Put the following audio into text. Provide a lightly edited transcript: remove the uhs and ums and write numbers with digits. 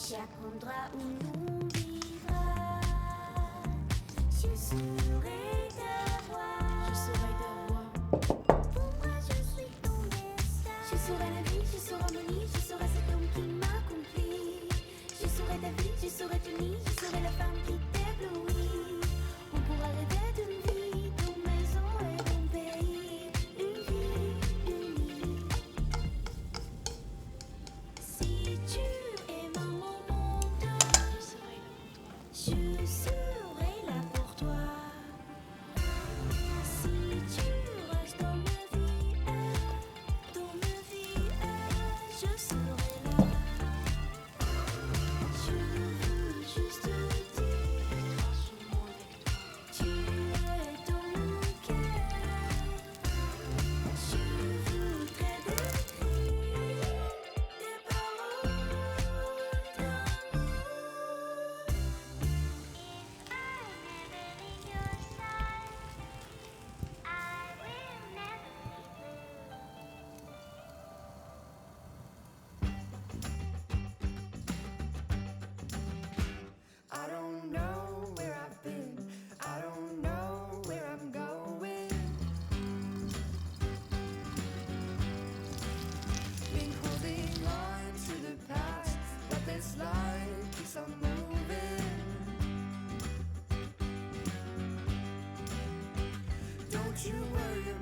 Chaque endroit où l'on vivra, je serai ta voix. Je serai ta voix. Pour moi, je suis ton message. Je serai la vie, je serai mon lit, je serai cet homme qui m'accomplit. Je serai ta vie, je serai ton nid, je serai la femme qui t'éblouit. On pourra rêver d'une vie, d'une maison et d'un pays. Une vie unie. Si tu es maman, je serai là pour toi. Si tu restes dans ma vie, je serai là. Je veux juste te dire, tu es dans mon cœur. Je voudrais décrire tes paroles d'amour. If I never leave your side, I will never be blue. I don't know where I've been. I don't know where I'm going. Been holding on to the past, but this life keeps on moving. Don't you worry